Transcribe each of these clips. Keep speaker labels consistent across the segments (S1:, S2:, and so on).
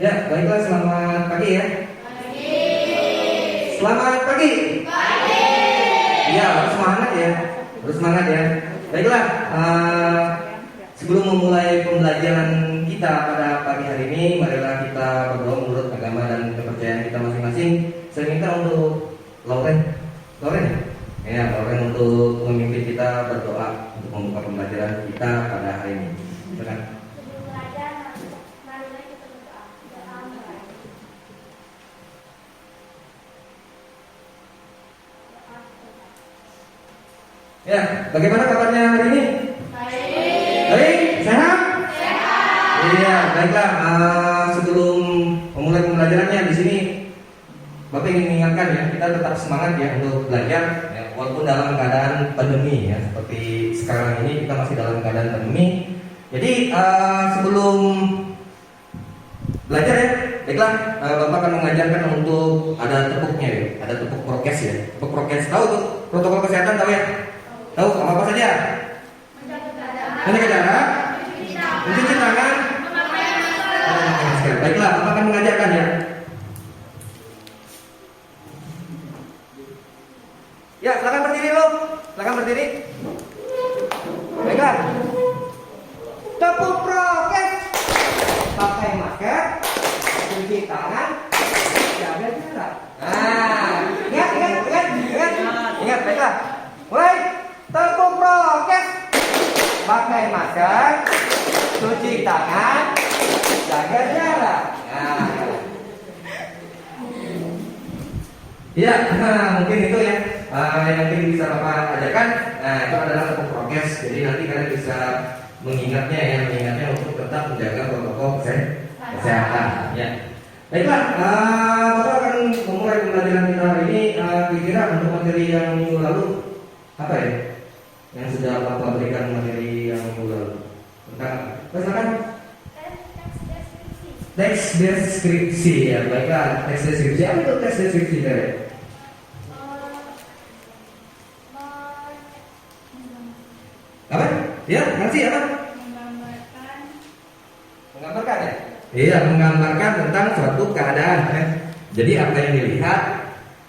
S1: Ya, baiklah, selamat pagi ya. Selamat pagi. Ya, harus semangat ya. Harus semangat ya. Baiklah, sebelum memulai pembelajaran kita pada pagi hari ini, marilah kita berdoa menurut agama dan kepercayaan kita masing-masing. Saya minta untuk Lauren ya, Lauren untuk memimpin kita berdoa untuk membuka pembelajaran kita pada hari ini. Silakan. Ya, bagaimana kabarnya hari ini? Baik, sehat? Iya, baiklah. Sebelum memulai pembelajarannya di sini, Bapak ingin mengingatkan ya, kita tetap semangat ya untuk belajar, ya, walaupun dalam keadaan pandemi ya, seperti sekarang ini kita masih dalam keadaan pandemi. Jadi sebelum belajar ya, baiklah, Bapak akan mengajarkan untuk ada tepuknya ya, ada tepuk prokes ya, tepuk prokes. Tahu tuh protokol kesehatan, tahu ya? Tahu apa saja? Menjaga jarak, mencuci tangan, memakai masker. Baiklah, Bapak akan mengajarkan ya. Ya, silakan berdiri lo. Silakan berdiri. Baiklah. Tepuk prokes. Pakai masker, cuci tangan, jaga jarak. Ingat, baiklah. Mulai. Tepuk prokes, pakai masker, cuci tangan, jaga jarak. Ya, mungkin itu ya yang mungkin bisa Bapak ajarkan. Nah, itu adalah tepuk prokes. Jadi nanti kalian bisa mengingatnya untuk tetap menjaga protokol kesehatan. Ya. Baiklah, Bapak akan memulai pembelajaran kita hari ini. Kira-kira untuk materi yang minggu lalu apa ya? Yang sudah Bapak berikan materi yang minggu lalu tentang misalkan teks deskripsi ya. Baiklah, teks deskripsi. Apa itu teks deskripsi dari? Apa? Ya, ngerti apa? Menggambarkan ya? Iya, menggambarkan tentang suatu keadaan ya. Jadi apa yang dilihat,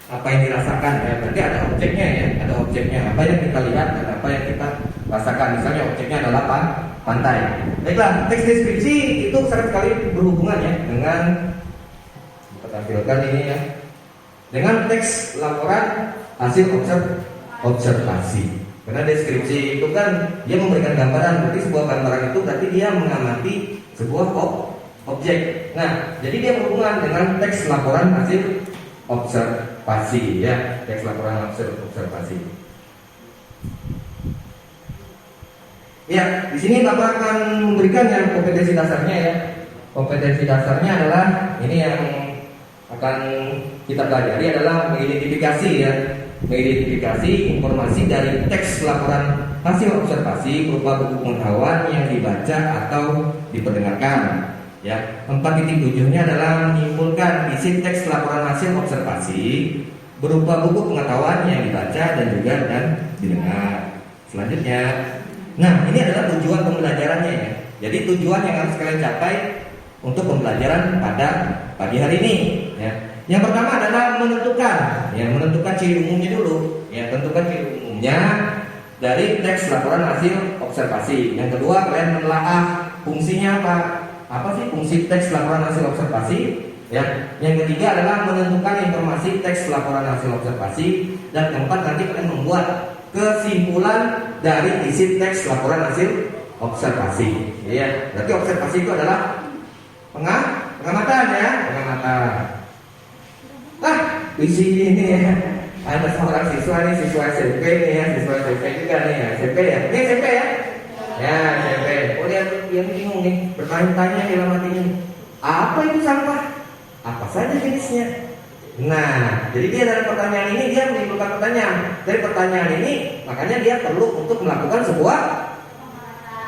S1: apa yang dirasakan ya, berarti ada objeknya ya, ada objeknya, apa yang kita lihat dan apa yang kita rasakan. Misalnya objeknya adalah pantai. Baiklah, teks deskripsi itu sangat sekali berhubungan ya dengan, kita tampilkan ini ya, dengan teks laporan hasil observasi. Karena deskripsi itu kan dia memberikan gambaran, berarti sebuah gambaran itu berarti dia mengamati sebuah objek. Nah, jadi dia berhubungan dengan teks laporan hasil observasi ya, teks laporan hasil observasi. Ya, di sini Bapak akan memberikan yang kompetensi dasarnya ya. Kompetensi dasarnya adalah ini yang akan kita pelajari adalah mengidentifikasi ya, mengidentifikasi informasi dari teks laporan hasil observasi berupa buku pengetahuan yang dibaca atau diperdengarkan. Ya, 4.7-nya adalah menyimpulkan isi teks laporan hasil observasi berupa buku pengetahuan yang dibaca dan juga didengar. Selanjutnya, nah ini adalah tujuan pembelajarannya ya. Jadi tujuan yang harus kalian capai untuk pembelajaran pada pagi hari ini. Ya. Yang pertama adalah menentukan ciri umumnya dulu. Ya, tentukan ciri umumnya dari teks laporan hasil observasi. Yang kedua, kalian menelaah fungsinya apa? Apa sih fungsi teks laporan hasil observasi? Ya. Yang ketiga adalah menentukan informasi teks laporan hasil observasi. Dan keempat, nanti kalian membuat kesimpulan dari isi teks laporan hasil observasi. Ya. Berarti observasi itu adalah pengamatan ya, pengamatan. Di sini ya ada seorang siswa nih, siswa SMP nih ya, siswa SMP juga nih ya, SMP ya, ini SMP ya. Ya, SMP. Oh dia bingung nih, bertanya-tanya dalam hatinya, apa itu sampah? Apa saja jenisnya? Nah, jadi dia dari pertanyaan ini dia menimbulkan pertanyaan. Dari pertanyaan ini, makanya dia perlu untuk melakukan sebuah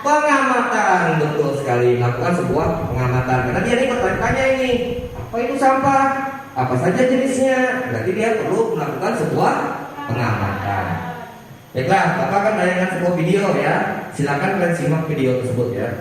S1: pengamatan. Betul sekali, melakukan sebuah pengamatan. Karena dia ini bertanya ini, apa itu sampah? Apa saja jenisnya? Berarti dia perlu melakukan sebuah pengamatan. Baiklah, Bapak akan menayangkan sebuah video ya. Silakan kalian simak video tersebut ya.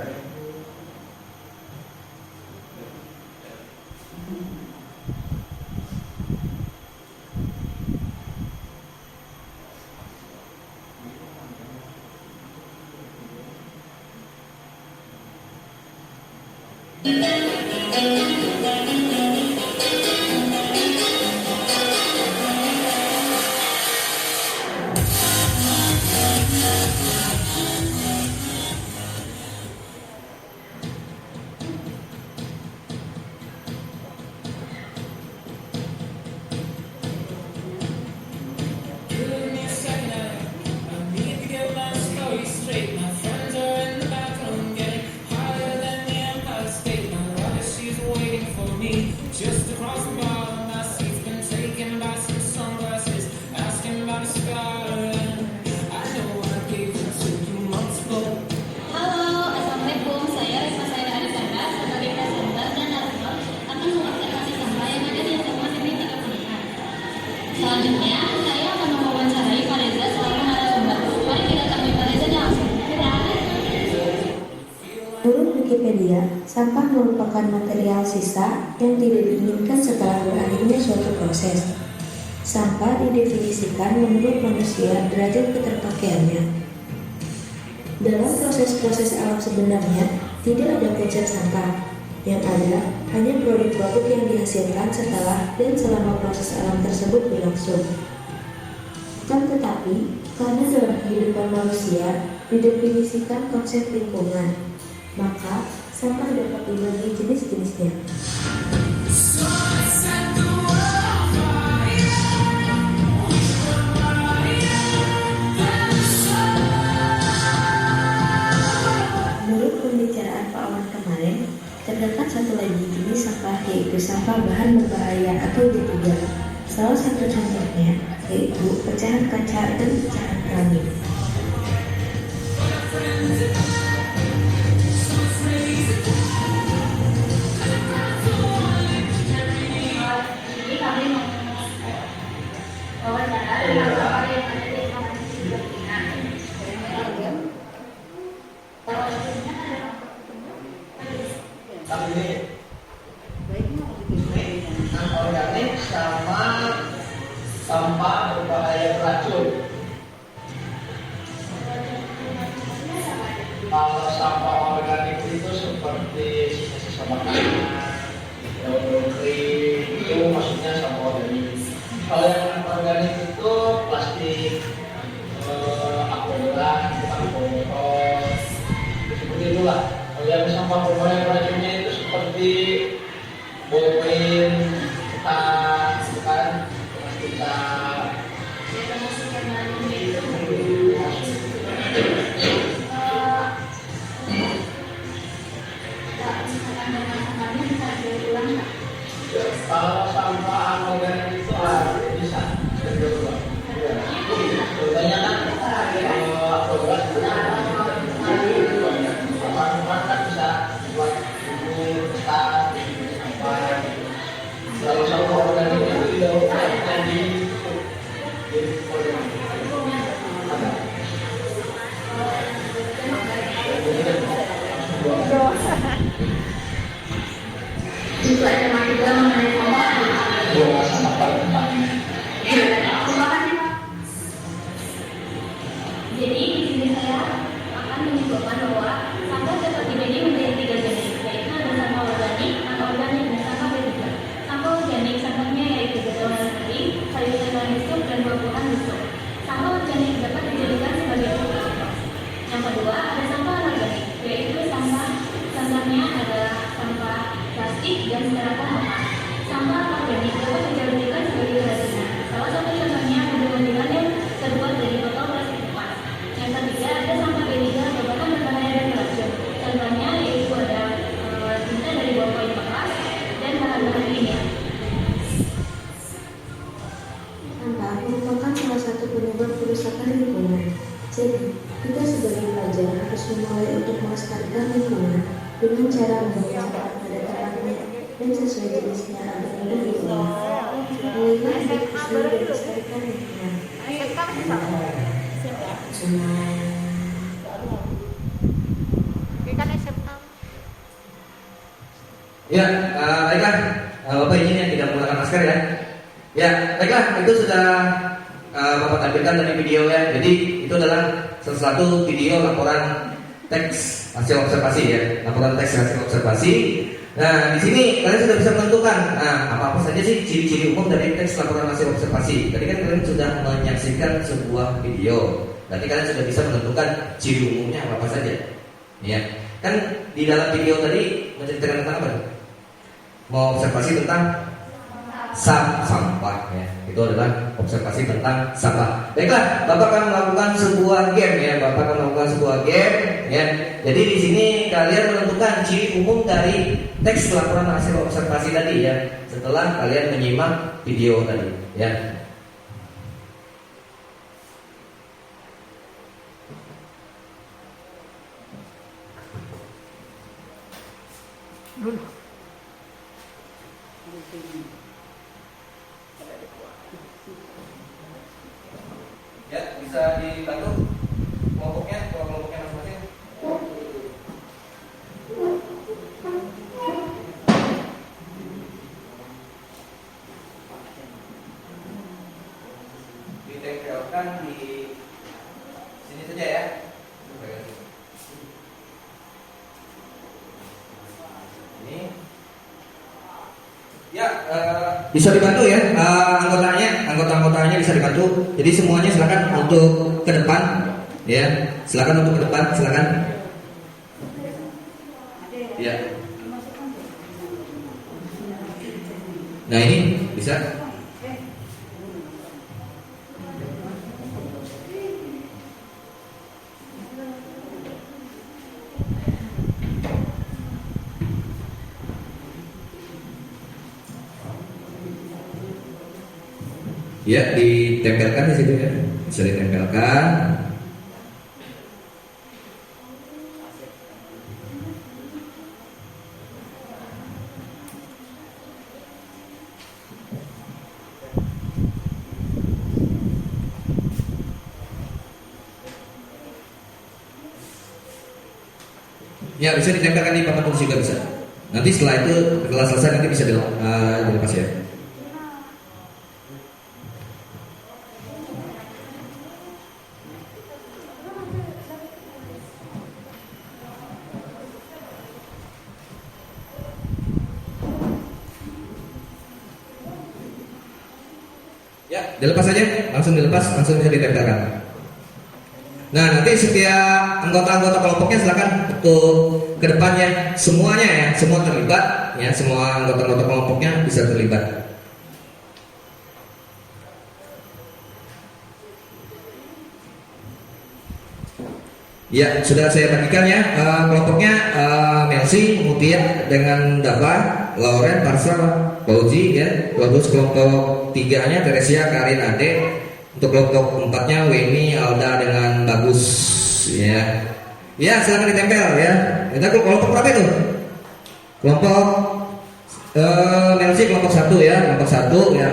S2: Just across the bar, my seat's been taken by some sunglasses, asking about a scar. I know I gave it to you months ago.
S3: Halo, Assalamualaikum. Saya Risma Saira Arisanda sebagai presenter dan narasumber akan mengobservasi sampah yang ada di SMA Negeri 3 Kuningan. Selanjutnya, saya akan mewawancarai Pak Reza selaku narasumber. Mari kita temui Pak Reza langsung.
S4: Menurut Wikipedia, sampah merupakan material sisa yang tidak diinginkan setelah berakhirnya suatu proses. Sampah didefinisikan menurut manusia derajat keterpakaiannya. Dalam proses-proses alam sebenarnya, tidak ada konsep sampah. Yang ada hanya produk-produk yang dihasilkan setelah dan selama proses alam tersebut berlangsung. Tetapi, karena dalam kehidupan manusia didefinisikan konsep lingkungan, maka sampah dapat dibagi jenis-jenisnya. Menurut pembicaraan Pak Wan kemarin, terdapat satu lagi jenis sampah, yaitu sampah bahan berbahaya atau B3. Salah satu contohnya yaitu pecahan kaca dan pecahan keramik.
S1: Organik sama sampah berbahaya beracun. Kalau sampah organik itu seperti sisa-sisa makanan, daun kering, itu maksudnya sampah organik. Kalau yang organik itu plastik, akurat, botol, seperti itulah. Kalau yang sampah berbahaya beracunnya itu seperti bolpen, kertas, bukan kita. Kalau sampah organik itu bisa dijual. Contohnya kan produk sampah kan bisa buat buku, kertas, sampah. Kalau sampah organik itu tidak jadi
S3: Itu ada juga mengenai sampah. Jadi di sini saya akan menyebutkan bahwa sampah dapat dibagi menjadi 3 jenis, yaitu ada sampah organik, anorganik, dan sampah B3. Sampah organik sampahnya yaitu daun kering, sayur-sayuran busuk, dan buah-buahan busuk. Sampah organik dapat dijadikan sebagai pupuk. Yang kedua ada sampah anorganik, yaitu sampahnya adalah sampah plastik dan styrofoam bekas. Sampah organik dapat dijadikan sebagai kerajinan. Salah satu contohnya bendungan yang terbuat dari botol plastik bekas. Yang ketiga ada sampah B3 merupakan berbahaya dan beracun. Contohnya yaitu ada tinta dari ballpoint bekas dan bahan-bahan kimia.
S4: Sampah merupakan salah satu penyebab kerusakan lingkungan. Jadi, kita sebagai pelajar harus memulai untuk melestarikan lingkungan dengan cara membuang sampah pada tempatnya dan sesuai jenisnya agar mudah diolah. Mulailah berdiskusi dan melestarikan lingkungan.
S1: Ya, baiklah, Bapak izin yang tidak menggunakan masker ya. Ya, baiklah, itu sudah Bapak tampilkan dari video ya. Jadi itu adalah salah satu video laporan teks hasil observasi ya, laporan teks hasil observasi. Nah, di sini kalian sudah bisa menentukan apa saja sih ciri-ciri umum dari teks laporan hasil observasi. Tadi kan kalian sudah menyaksikan sebuah video. Berarti kalian sudah bisa menentukan ciri umumnya apa saja. Ya. Kan di dalam video tadi menceritakan tentang apa? Mau observasi tentang sampah ya. Itu adalah observasi tentang sampah. Baiklah, Bapak akan melakukan sebuah game ya. Bapak akan melakukan sebuah game ya. Jadi di sini kalian menentukan ciri umum dari teks laporan hasil observasi tadi ya. Setelah kalian menyimak video tadi ya. Ya, bisa dibantu kelompoknya, kalau kelompoknya masing-masing. Ditempelkan di sini saja ya. Ini. Ya, bisa dibantu ya anggotanya bisa dibantu. Jadi semuanya silakan untuk ke depan ya. Silakan untuk ke depan, silakan. Ya. Nah, ini bisa. Ya, ditempelkan di situ ya. Bisa ditempelkan. Ya, bisa ditempelkan di papan tulis juga bisa. Nanti setelah itu, setelah selesai nanti bisa dilepas ya. Ya, dilepas saja, langsung dilepas, langsung bisa ditempelkan. Nah, nanti setiap anggota-anggota kelompoknya silakan untuk ke depannya, semuanya ya, semua terlibat ya, semua anggota-anggota kelompoknya bisa terlibat. Ya, sudah saya bagikan ya kelompoknya Melsi, Mutia dengan Dava, Lauren, Parsal, Fauzi ya. Terus kelompok 3-nya Teresia, Karin, Ade. Untuk kelompok 4-nya Weni, Alda dengan Bagus ya. Ya, silakan ditempel ya. Kita kelompok berapa itu? Kelompok Melsi kelompok 1 ya, kelompok 1 ya.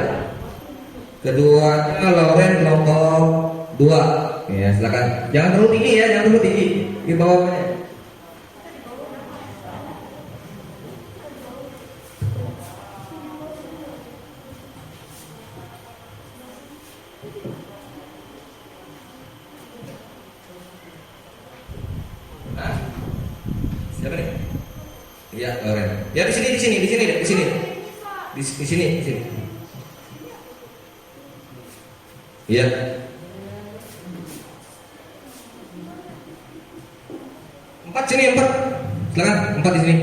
S1: Keduanya Lauren kelompok 2. Ya, silakan. Jangan terlalu tinggi ya, jangan terlalu tinggi. Di bawahnya. Nah, siapa nih? Ya, Lauren. Ya di sini. Di sini. Iya. Empat sini, 4. Silakan, 4 di sini.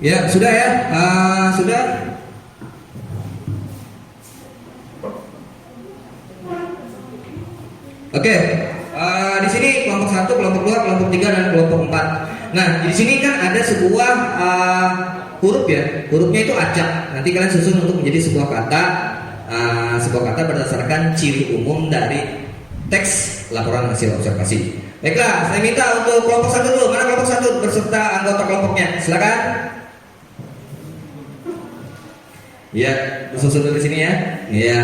S1: Ya, sudah ya. Sudah. Oke. Di sini kelompok 1, kelompok 2, kelompok 3 dan kelompok 4. Nah, di sini kan ada sebuah huruf ya. Hurufnya itu acak. Nanti kalian susun untuk menjadi sebuah kata berdasarkan ciri umum dari teks laporan hasil observasi. Baiklah, saya minta untuk kelompok 1 dulu. Mana kelompok 1 berserta anggota kelompoknya? Silakan. Ya, susun dulu di sini ya. Ya,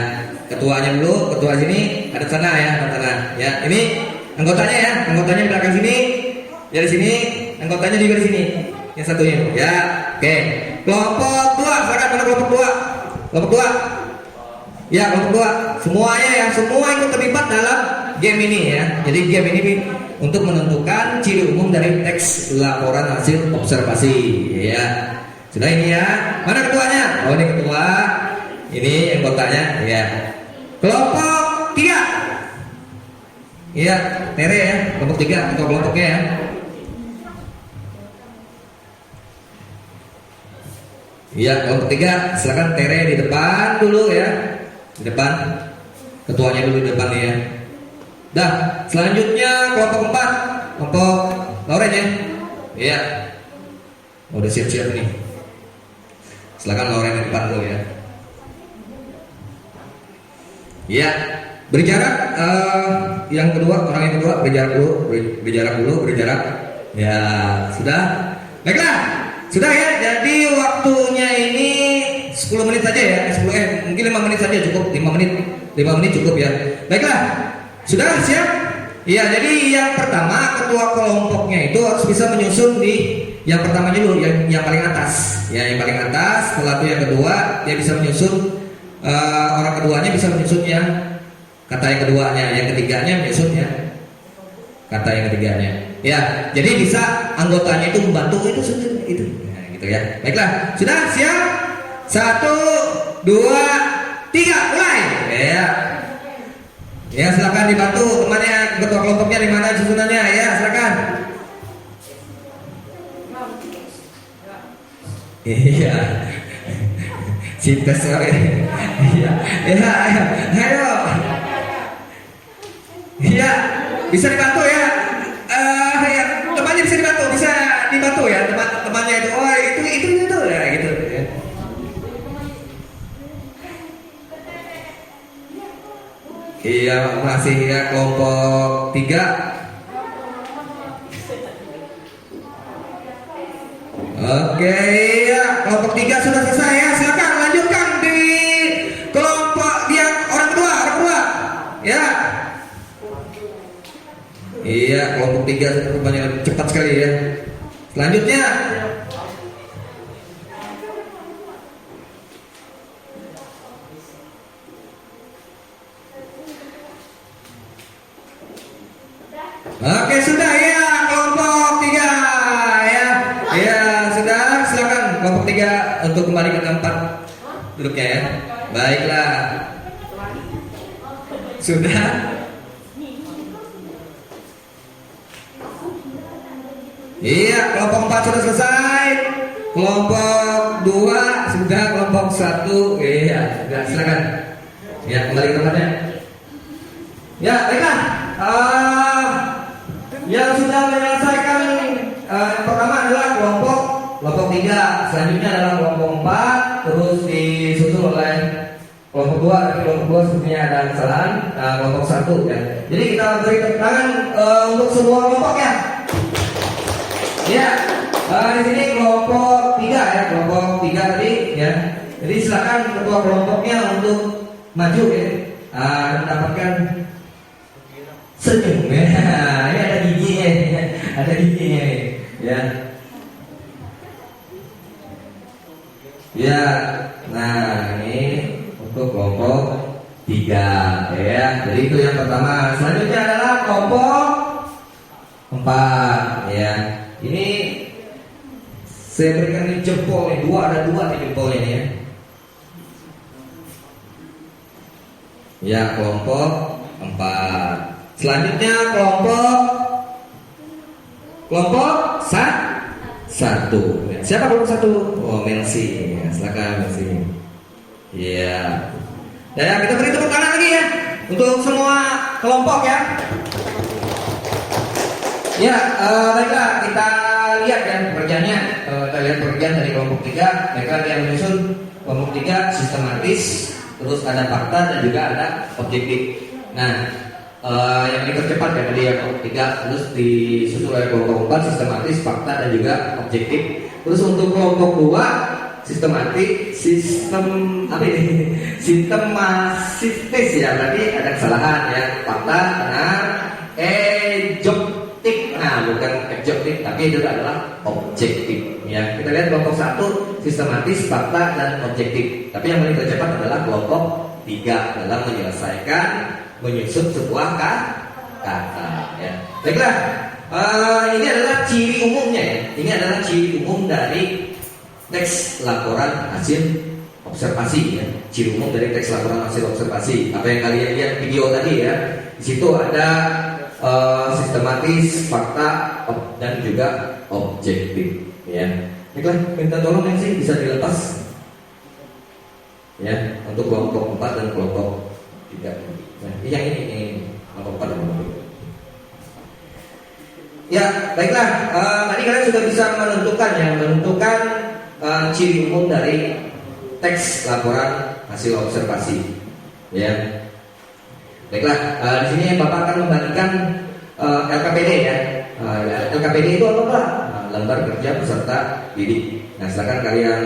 S1: ketuanya dulu, ketua sini, ada sana ya, ada sana. Ya, ini anggotanya ya, anggotanya di belakang sini. Ya di sini, anggotanya juga di sini. Yang satunya. Ya, oke. Kelompok 2, silakan mana kelompok 2? Kelompok 2. Ya, kelompok 2. Semuanya ya, semua ikut terlibat dalam game ini ya. Jadi game ini untuk menentukan ciri umum dari teks laporan hasil observasi ya. Sudah ini ya. Mana ketuanya? Oh, ini ketua. Ini anggotanya ya. Kelompok 3. Iya, Tere ya, kelompok 3 atau kelompoknya ya. Iya, kelompok 3, silakan Tere di depan dulu ya. Di depan. Ketuanya dulu di depan ya. Dah, selanjutnya kelompok 4, kelompok Lauren ya. Iya. Udah siap-siap nih. Silakan Lauren di depan dulu ya. Iya. Berjarak, yang kedua, orang yang kedua berjarak dulu. Ya, sudah. Baiklah, sudah ya. Jadi waktunya ini 10 menit saja ya. Mungkin 5 menit saja cukup. 5 menit cukup ya. Baiklah, sudah siap? Iya, jadi yang pertama ketua kelompoknya itu harus bisa menyusun di yang pertama dulu, yang paling atas. Ya, yang paling atas. Setelah itu yang kedua, dia bisa menyusun. Orang keduanya bisa menyusun yang kata yang keduanya, yang ketiganya menyusunnya kata yang ketiganya. Ya, jadi bisa anggotanya itu membantu itu. Nah, gitu ya. Baiklah, sudah siap? 1, 2, 3, mulai. Ya. Ya, silakan dibantu temannya, ketua kelompoknya di mana susunannya ya, silakan. Iya. Cinta sekali. Iya. Ya, ayo. Iya, bisa dibantu ya. Ya, temannya bisa dibantu ya, temannya itu. Oh, itu ya gitu ya. Iya, masih ya kelompok 3. Oke, ya, kelompok 3 sudah selesai ya. Silakan lanjutkan di kelompok yang orang kedua. Ya. Iya, kelompok 3 rupanya cepat sekali ya. Selanjutnya oke, sudah ya kelompok 3 ya. Ya, sudah, silakan kelompok 3 untuk kembali ke tempat duduknya ya. Baiklah. Sudah. Iya, kelompok 4 sudah selesai. Kelompok 2 sudah, kelompok 1 iya, sudah, silakan. Ya, kembali ke tempatnya. Ya, baiklah. Yang sudah menyelesaikan yang pertama adalah kelompok 3, selanjutnya adalah kelompok 4, terus disusul oleh kelompok 2, tapi kelompok 2 sebenarnya ada kesalahan, kelompok 1 ya. Jadi kita beri tepuk tangan untuk semua kelompok ya. Ya, di sini kelompok 3 ya, kelompok 3 tadi ya. Jadi silakan ketua kelompoknya untuk maju ya, mendapatkan senyum ya. Ini ada giginya, nih, ya. Ya, nah ini untuk kelompok 3 ya. Jadi itu yang pertama. Selanjutnya adalah kelompok 4 ya. Ini saya berikan ini jempol nih, ada dua nih jempolnya nih ya. Ya, kelompok 4. Selanjutnya kelompok 1. Siapa kelompok 1? Oh, Melsi. Ya, silakan Melsi. Iya. Ya, kita beri tepuk tangan lagi ya untuk semua kelompok ya. Ya, baiklah, kita lihat ya pekerjaannya. Kita lihat pekerjaan dari kelompok 3. Mereka yang menyusun kelompok 3 sistematis, terus ada fakta dan juga ada objektif. Nah, yang dipercepat ya tadi ya kelompok 3, terus disusul oleh kelompok 4 sistematis, fakta dan juga objektif. Terus untuk kelompok 2 sistem masifis ya, berarti ada kesalahan ya. Fakta benar, objektif. Nah, bukan objektif, tapi itu adalah objektif. Ya, kita lihat kelompok 1 sistematis, fakta, dan objektif. Tapi yang paling tercepat adalah kelompok 3 dalam menyelesaikan menyusun sebuah kata. Ya. Baiklah, ini adalah ciri umumnya ya. Ini adalah ciri umum dari teks laporan hasil observasi ya. Ciri umum dari teks laporan hasil observasi. Apa yang kalian lihat video tadi ya. Di situ ada sistematis, fakta, dan juga objektif ya. Baiklah, minta tolong yang sih bisa dilepas ya untuk kelompok 4 dan kelompok 3. Nah, yang ini kelompok 4 dan kelompok 3. Ya, baiklah. Tadi kalian sudah bisa menentukan ciri umum dari teks laporan hasil observasi. Ya. Baiklah, di sini Bapak akan membagikan LKPD ya. LKPD itu apa Pak? Lembar kerja peserta didik. Nah, silakan kalian,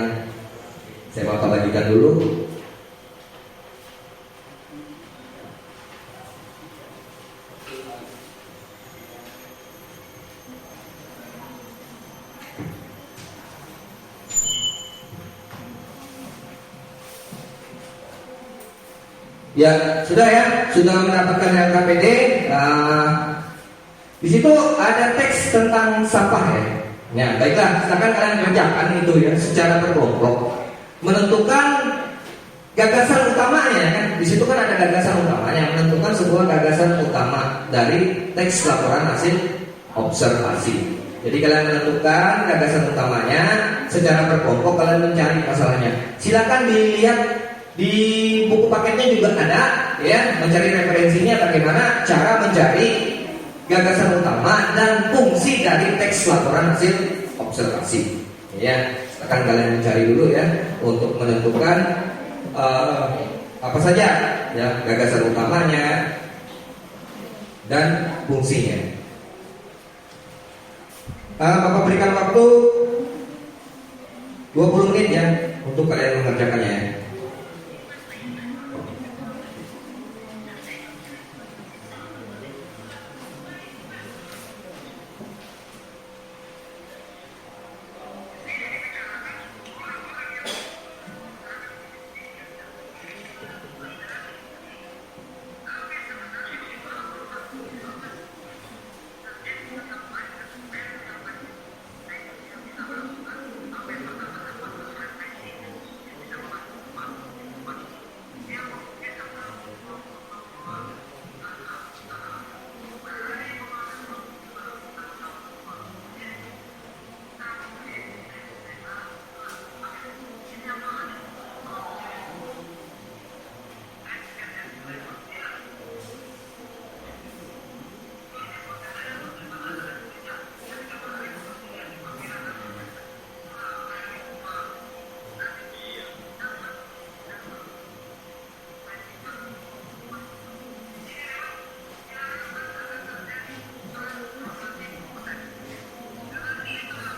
S1: saya mau bagikan dulu. Ya, sudah mendapatkan LKPD. Di situ ada teks tentang sampah ya. Ya, baiklah, silakan kalian kerjakan itu ya secara berkelompok. Menentukan gagasan utamanya kan. Di situ kan ada gagasan utamanya, menentukan sebuah gagasan utama dari teks laporan hasil observasi. Jadi kalian menentukan gagasan utamanya secara berkelompok, kalian mencari masalahnya. Silakan dilihat di buku paketnya juga ada ya, mencari referensinya bagaimana cara mencari gagasan utama dan fungsi dari teks laporan hasil observasi. Ya, akan kalian mencari dulu ya untuk menentukan apa saja ya gagasan utamanya dan fungsinya. Bapak berikan waktu 20 menit ya untuk kalian mengerjakannya ya.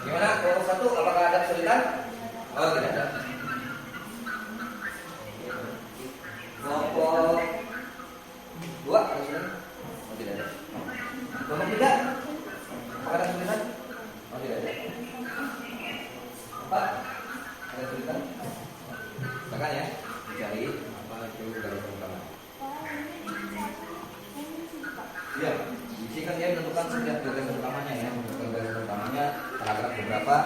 S1: Gimana? Kelompok 1 apakah ada kesulitan? Oh, tidak ada. Kelompok 2 ada kesulitan? Oh, tidak ada. Kelompok 3 apakah ada kesulitan? Oh, tidak ada. 4 ada kesulitan? Silakan ya, dicari apa itu gagasan utama. Iya, di sini kan dia menentukan setiap gagasan utamanya ya, menentukan gagasan utamanya paragraf beberapa,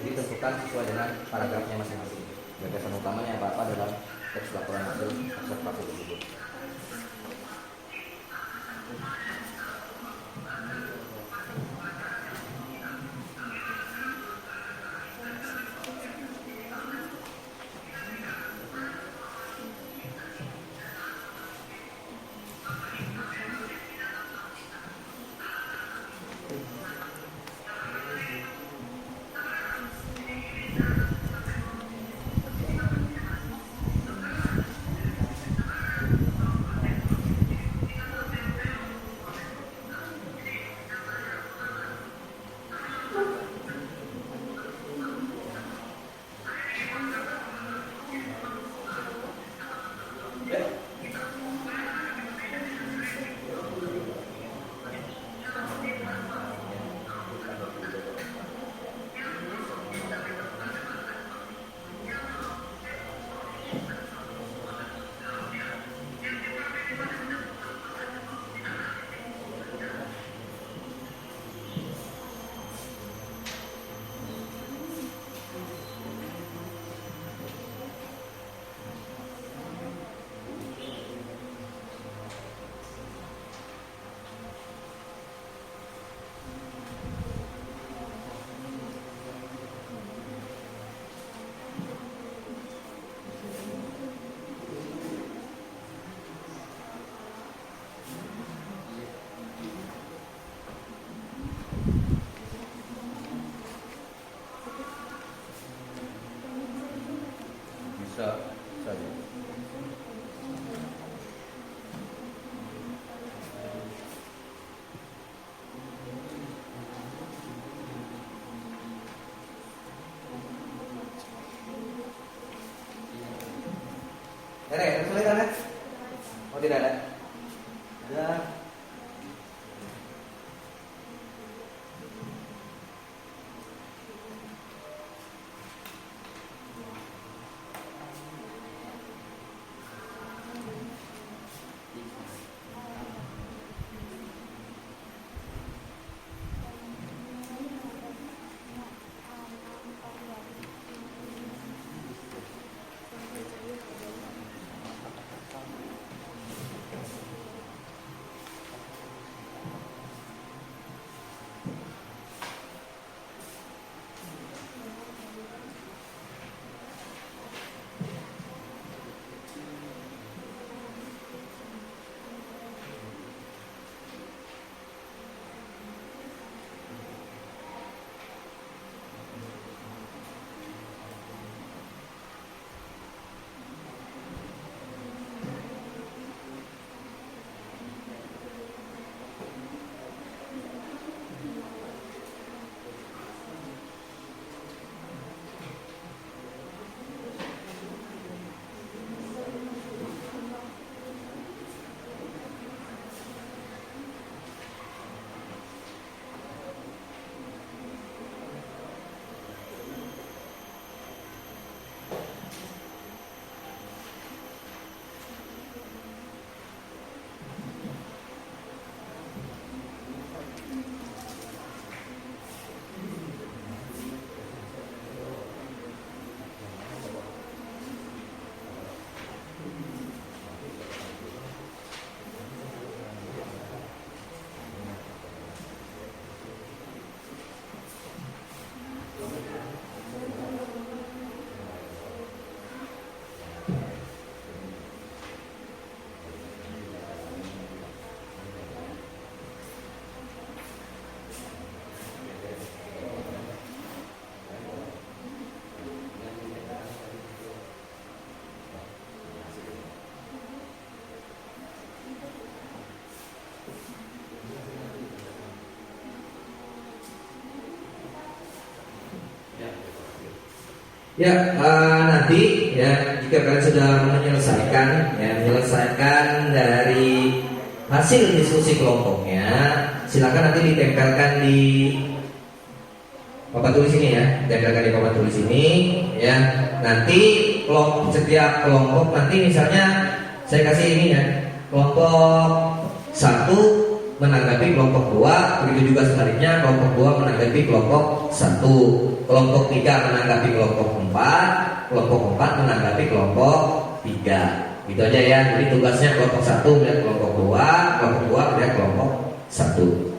S1: jadi tentukan sesuai dengan paragrafnya masing-masing. Gagasan utamanya apa dalam teks laporan hasil observasi tersebut. Ada yang kesulitan kan? Oh tidak ada. Ada. Ya, nanti ya jika kalian sudah menyelesaikan dari hasil diskusi kelompoknya, silakan nanti ditempelkan di papan tulis ini ya, tempelkan di papan tulis ini ya. Nanti setiap kelompok nanti misalnya saya kasih ini ya, kelompok 1 menanggapi kelompok 2, begitu juga sebaliknya kelompok 2 menanggapi kelompok 1, kelompok 3 menanggapi kelompok 4, kelompok 4 menanggapi kelompok 3. Gitu aja ya. Jadi tugasnya kelompok 1 melihat kelompok 2, kelompok 2 melihat kelompok 1.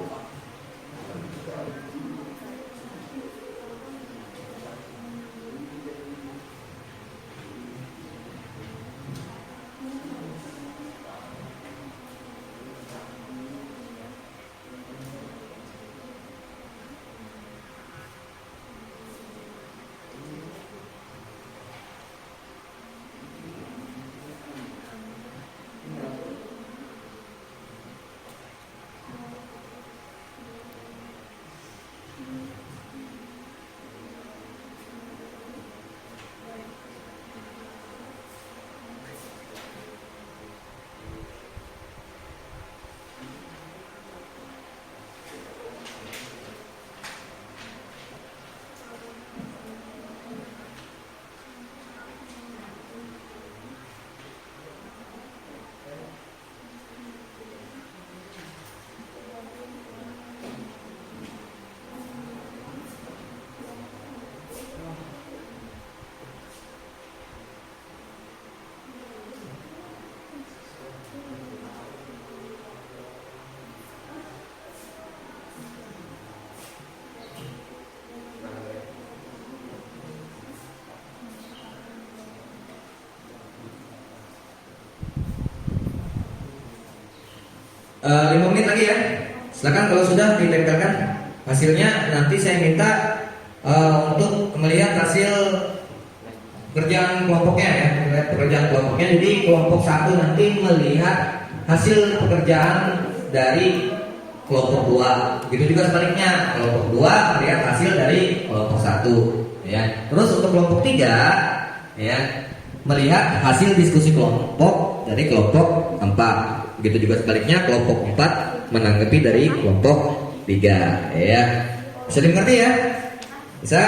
S1: Lima menit lagi ya. Silakan kalau sudah ditempelkan hasilnya. Nanti saya minta untuk melihat hasil pekerjaan kelompoknya ya, melihat pekerjaan kelompoknya. Jadi kelompok 1 nanti melihat hasil pekerjaan dari kelompok 2. Begitu juga sebaliknya, kelompok 2 melihat hasil dari kelompok 1 ya. Terus untuk kelompok 3 ya, melihat hasil diskusi kelompok dari kelompok 4. Begitu juga sebaliknya kelompok 4 menanggapi dari kelompok 3 ya. Bisa dimengerti ya? Bisa?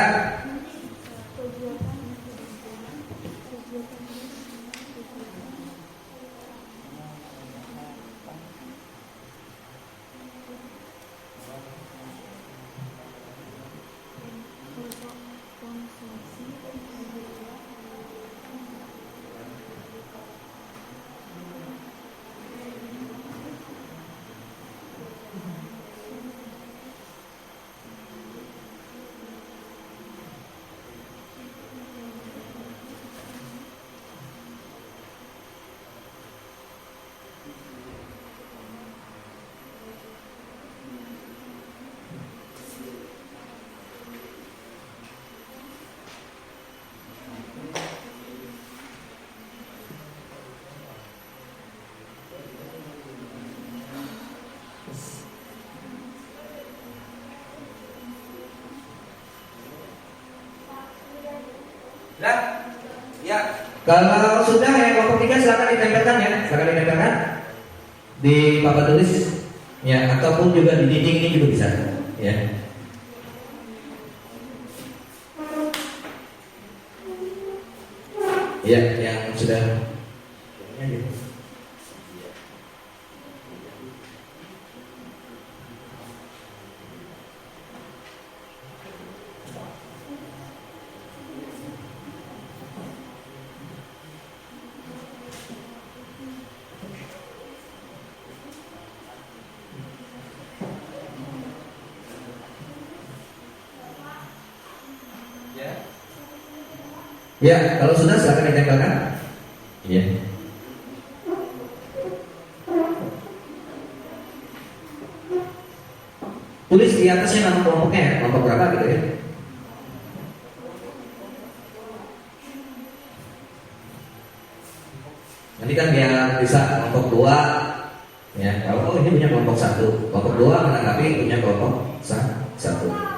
S1: Sudah? Ya. Kalau sudah yang kelompok 3 silakan ditempelkan ya. Silakan ditempelkan di papan tulis ya, ataupun juga di dinding ini juga bisa ya. Ya, yang sudah ya, kalau sudah silakan ditempelkan. Iya. Tulis di atasnya nama kelompoknya, kelompok berapa gitu ya. Nanti kan biar bisa kelompok 2 ya. Kalau ini punya kelompok 1, kelompok 2 menanggapi punya kelompok 1.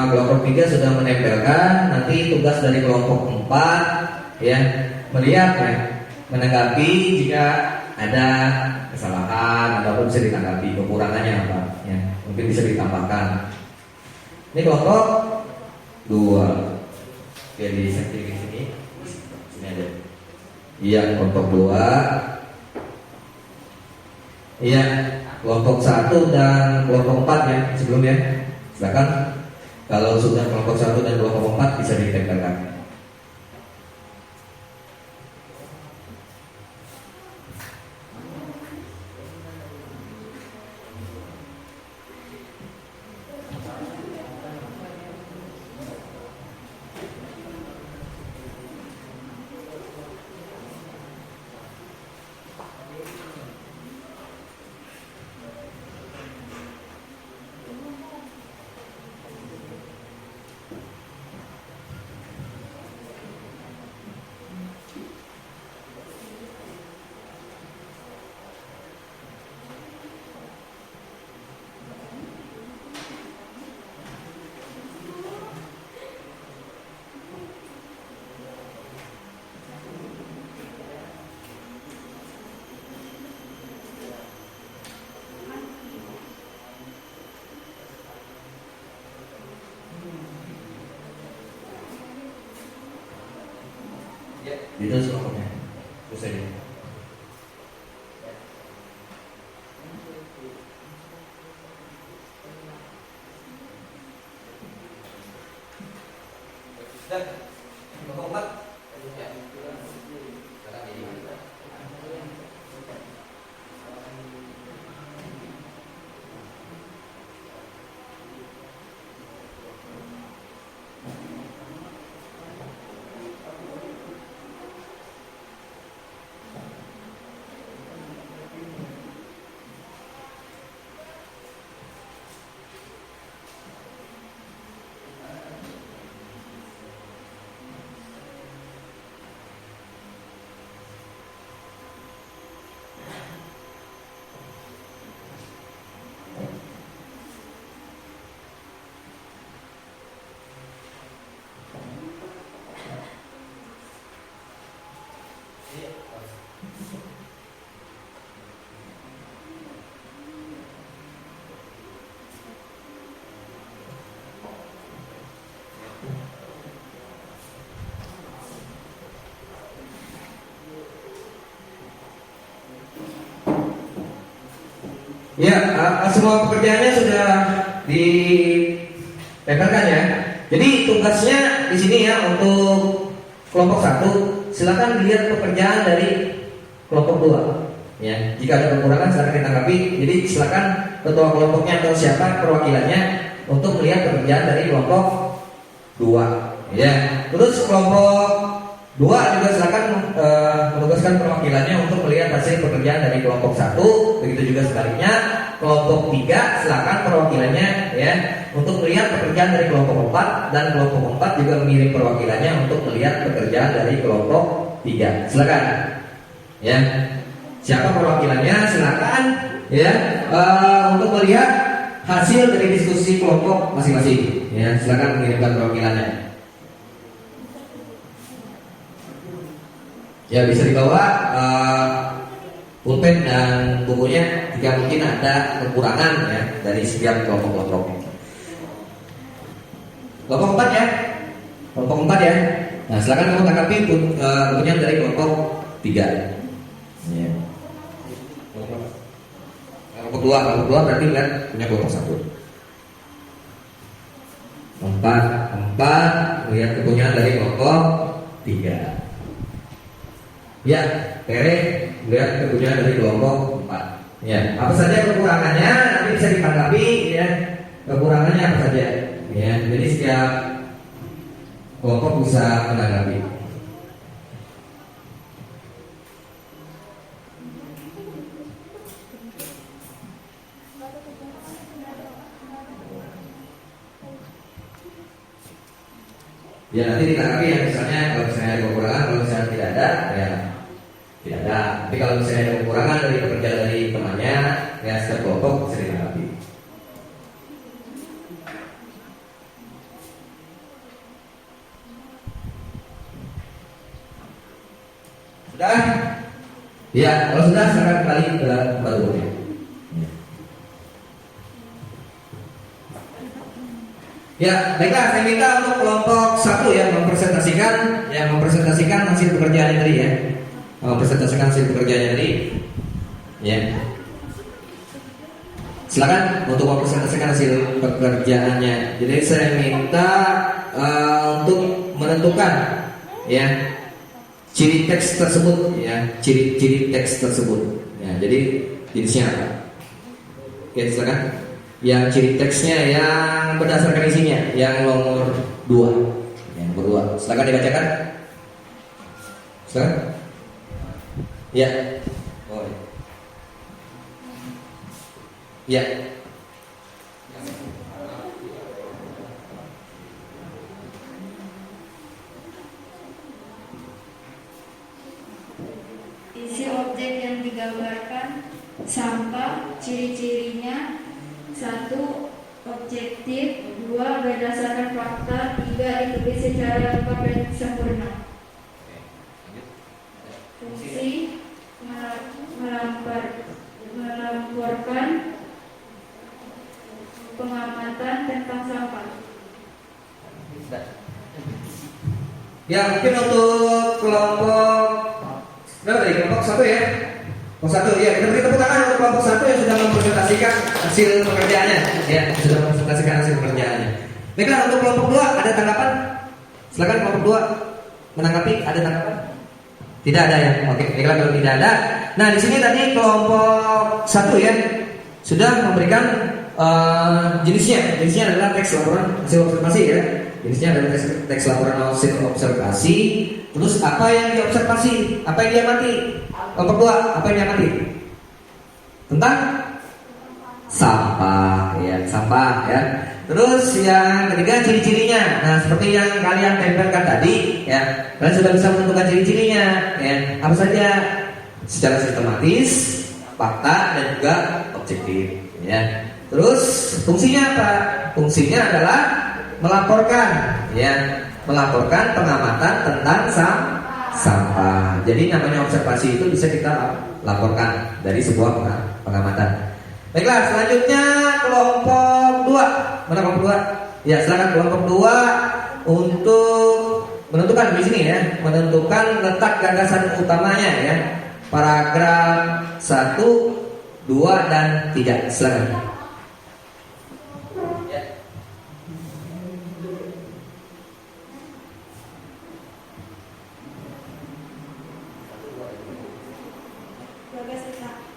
S1: Kelompok 3 sudah menempelkan. Nanti tugas dari kelompok 4 ya, melihat ya, menanggapi jika ada kesalahan ataupun bisa ditanggapi kekurangannya apa ya, mungkin bisa ditambahkan. Ini kelompok 2 ya, di sini aja. Iya, kelompok 2. Iya, kelompok 1 dan kelompok 4 ya sebelumnya. Silakan. Kalau sudah kelompok 1 dan kelompok 4 bisa ditempelkan. Itu kelompoknya. Terus aja. Kelompok 4. Ya, semua pekerjaannya sudah dipepelkan ya. Jadi tugasnya di sini ya untuk kelompok 1, silakan dilihat pekerjaan dari kelompok 2. Ya, jika ada kekurangan silakan ditanggapi. Jadi silakan ketua kelompoknya atau siapa perwakilannya untuk melihat pekerjaan dari kelompok 2. Ya, terus kelompok 2 juga silakan menugaskan perwakilannya untuk melihat hasil pekerjaan dari kelompok 1. Begitu juga sebaliknya, kelompok 3 silakan perwakilannya ya untuk melihat pekerjaan dari kelompok 4, dan kelompok 4 juga mengirim perwakilannya untuk melihat pekerjaan dari kelompok 3. Silakan. Ya. Siapa perwakilannya silakan ya untuk melihat hasil dari diskusi kelompok masing-masing. Ya, silakan mengirimkan perwakilannya. Ya, bisa dibawa pulpen dan bukunya jika mungkin ada kekurangan ya dari setiap kelompok-kelompok. Kelompok 4 ya, kelompok 4 ya. Nah, silakan kamu tanggapi bukunya dari kelompok 3. Ya. Kelompok 2 berarti lihat punya kelompok 1. 4 lihat kepunyaan dari kelompok 3. Ya, Tere lihat kepunyaan dari kelompok 4. Ya, apa saja kekurangannya nanti bisa ditanggapi ya. Kekurangannya apa saja? Ya, jadi setiap kelompok bisa menanggapi. Ya, nanti ditanggapi ya, misalnya kalau misalnya ada kekurangan, kalau misalnya tidak ada, ya tidak ada. Tapi kalau misalnya ada kekurangan dari pekerjaan dari temannya, ya setiap kelompok bisa ditanggapi. Sudah? Ya, kalau sudah silakan kembali ke tempat duduknya. Ya, baiklah, saya minta untuk kelompok 1 ya mempresentasikan hasil pekerjaannya tadi ya. Mempresentasikan hasil pekerjaannya tadi. Ya. Silakan untuk mempresentasikan hasil pekerjaannya. Jadi saya minta untuk menentukan ya ciri teks tersebut ya, ciri teks tersebut. Ya, jadi jenisnya apa? Oke, silakan. Yang ciri teksnya yang berdasarkan isinya, yang nomor 2. Yang nomor 2. Silakan dibacakan. Silakan. Ya. Oh. Ya.
S5: Isi objek yang digambarkan, sampah, ciri-cirinya. 1. Objektif. 2. Berdasarkan fakta. 3. Ditulis secara lengkap dan sempurna. Fungsi melaporkan pengamatan tentang sampah.
S1: Ya, mungkin untuk kelompok berapa tadi? Kelompok 1 ya? Kelompok 1 ya, kita beri tepuk tangan untuk kelompok 1 yang sudah mempresentasikan hasil pekerjaannya ya, sudah mempresentasikan hasil pekerjaannya. Baiklah, untuk kelompok 2 ada tanggapan? Silakan kelompok 2 menanggapi, ada tanggapan? Tidak ada ya? Oke, baiklah kalau tidak ada. Nah, di sini tadi kelompok 1 ya sudah memberikan jenisnya adalah teks laporan hasil observasi ya. Jenisnya adalah teks laporan hasil observasi. Terus apa yang diobservasi? Apa yang diamati? Kelompok 2, apa yang diamati? Tentang sampah ya, sampah ya. Terus yang ketiga ciri-cirinya. Nah, seperti yang kalian tempelkan tadi ya, kalian sudah bisa menentukan ciri-cirinya ya. Apa saja? Secara sistematis, fakta dan juga objektif ya. Terus fungsinya apa? Fungsinya adalah melaporkan ya, melaporkan pengamatan tentang sampah. Jadi namanya observasi itu bisa kita laporkan dari sebuah pengamatan. Baiklah, selanjutnya kelompok 2. Mana kelompok 2? Ya, silakan kelompok 2 untuk menentukan di sini ya, menentukan letak gagasan utamanya ya. Paragraf 1, 2 dan 3. Silakan.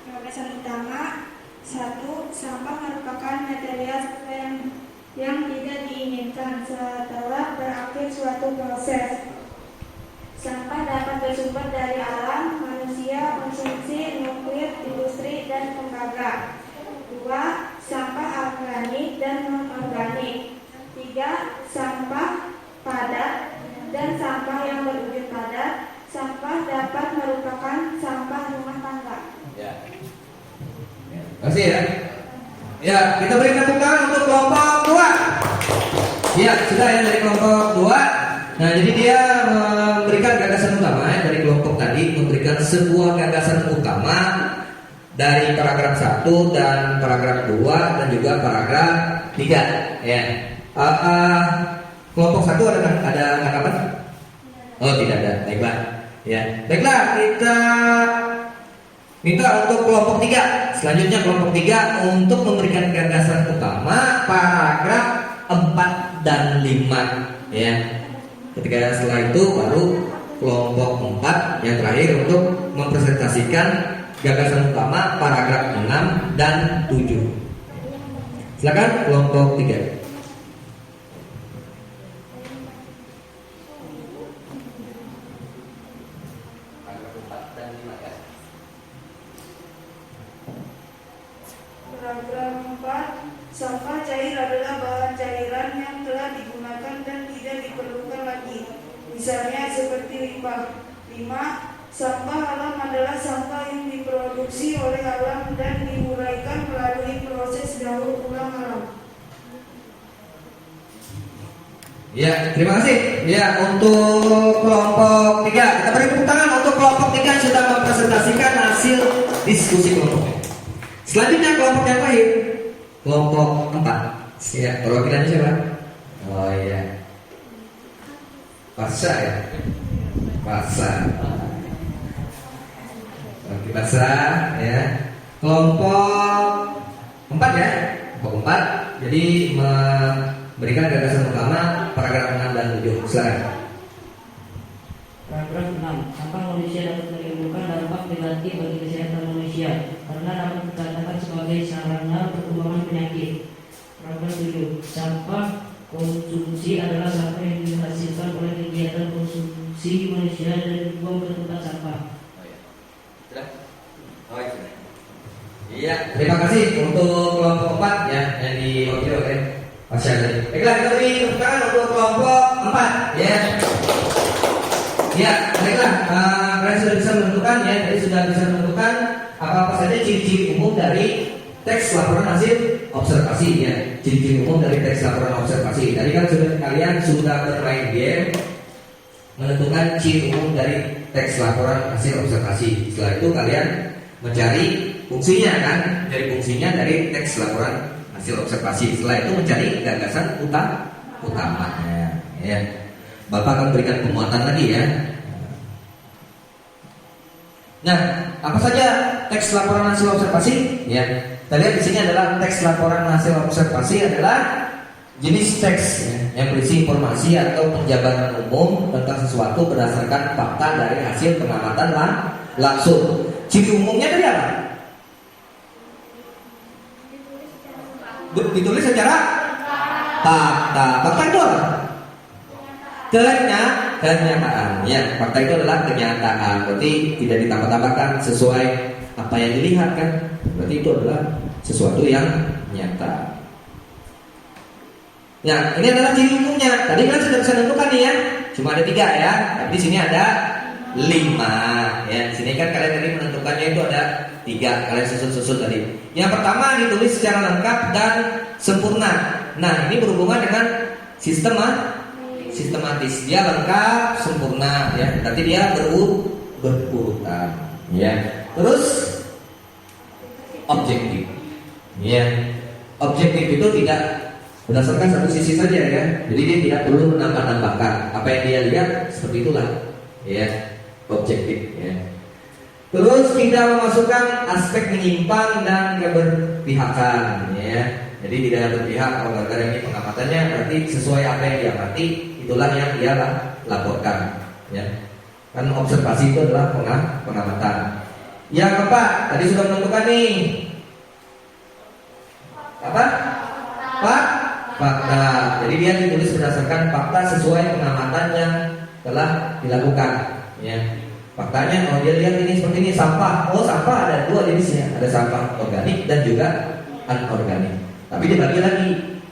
S5: Gagasan utama 1. Sampah merupakan material yang tidak diinginkan setelah berakhir suatu proses. Sampah dapat bersumber dari alam, manusia, konsumsi, nuklir, industri, dan lembaga. 2. Sampah organik dan non-organik. 3. Sampah padat dan sampah yang berwujud padat. Sampah dapat merupakan sampah rumah tangga.
S1: Ya. Terima kasih ya. Ya, kita beri tepuk tangan untuk kelompok 2. Ya, sudah ya dari kelompok 2. Nah, jadi dia memberikan gagasan utama ya, dari kelompok tadi memberikan sebuah gagasan utama dari paragraf 1 dan paragraf 2 dan juga paragraf 3 ya. Kelompok 1 ada tanggapan? Oh, tidak ada. Baiklah. Ya. Baiklah, kita minta untuk kelompok 3. Selanjutnya kelompok 3 untuk memberikan gagasan utama paragraf 4 dan 5 ya. Ketika setelah itu baru kelompok 4 yang terakhir untuk mempresentasikan gagasan utama paragraf 6 dan 7. Silakan kelompok 3.
S5: Paragraf 4. Sampah cair adalah bahan cairan yang telah digunakan dan tidak diperlukan lagi. Misalnya seperti limbah. 5. Sampah alam adalah sampah yang diproduksi oleh alam dan diuraikan melalui proses daur ulang alam.
S1: Ya, terima kasih. Ya, untuk kelompok 3 kita beri tepuk tangan untuk kelompok 3 yang sudah mempresentasikan hasil diskusi kelompoknya. Selanjutnya kelompok yang lain, kelompok 4. Ya, perwakilannya siapa? Oh iya, Pasha ya, Pasha. Oke, Pasha ya. Kelompok 4 ya, kelompok 4. Jadi memberikan gagasan utama paragraf 6 dan 7. Silakan.
S6: Paragraf 6. Sampah manusia dapat menimbulkan dampak negatif bagi kesehatan manusia karena dapat dikatakan sebagai sarana perkembangan penyakit. Paragraf 7. Sampah konsumsi adalah sampah yang dihasilkan oleh kegiatan konsumsi manusia dan dibuang ke tempat sampah.
S1: Sudah? Oh iya. Iya, terima kasih untuk kelompok 4 ya yang diwakili oleh Mas Syahri. Baiklah, kita beri tepuk tangan untuk kelompok 4 ya. Ya, baiklah, kalian sudah bisa menentukan ya, tadi sudah bisa menentukan apa-apa saja ciri-ciri umum dari teks laporan hasil observasi ya. Ciri-ciri umum dari teks laporan observasi. Tadi kan kalian sudah bermain game menentukan ciri umum dari teks laporan hasil observasi. Setelah itu kalian mencari fungsinya kan, mencari fungsinya dari teks laporan hasil observasi. Setelah itu mencari gagasan utamanya ya. Bapak akan berikan penguatan lagi ya. Nah, apa saja teks laporan hasil observasi? Ya, kita lihat di sini adalah teks laporan hasil observasi adalah jenis teks yang berisi informasi atau penjabaran umum tentang sesuatu berdasarkan fakta dari hasil pengamatan langsung. Ciri umumnya dari apa? Ditulis secara fakta. Fakta itu apa? Kenyataan. Ya, fakta itu adalah kenyataan. Berarti tidak ditambah-tambahkan, sesuai apa yang dilihat kan. Berarti itu adalah sesuatu yang nyata. Nah, ini adalah ciri umumnya. Tadi kan sudah bisa tentukan nih ya. Cuma ada 3 ya. Tapi di sini ada 5 ya. Di sini kan kalian tadi menentukannya itu ada 3. Kalian susun tadi. Yang pertama ditulis secara lengkap dan sempurna. Nah, ini berhubungan dengan sistematis. Dia lengkap, sempurna ya. Berarti dia berurutan ya. Terus objektif. Ya. Objektif itu tidak berdasarkan satu sisi saja ya. Jadi dia tidak perlu menambah-nambahkan. Apa yang dia lihat seperti itulah ya. Objektif ya. Terus tidak memasukkan aspek menyimpang dan keberpihakan ya. Jadi tidak berpihak. Kalau gara-gara ini pengamatannya berarti sesuai apa yang dia amati, itulah yang dia laporkan ya. Kan observasi itu adalah pengamatan. Yang keempat, tadi sudah menentukan nih apa? Fakta. Jadi dia ditulis berdasarkan fakta sesuai pengamatan yang telah dilakukan ya. Faktanya, oh dia lihat ini seperti ini, sampah. Oh, sampah ada 2 jenisnya, ada sampah organik dan juga anorganik. Tapi dibagi lagi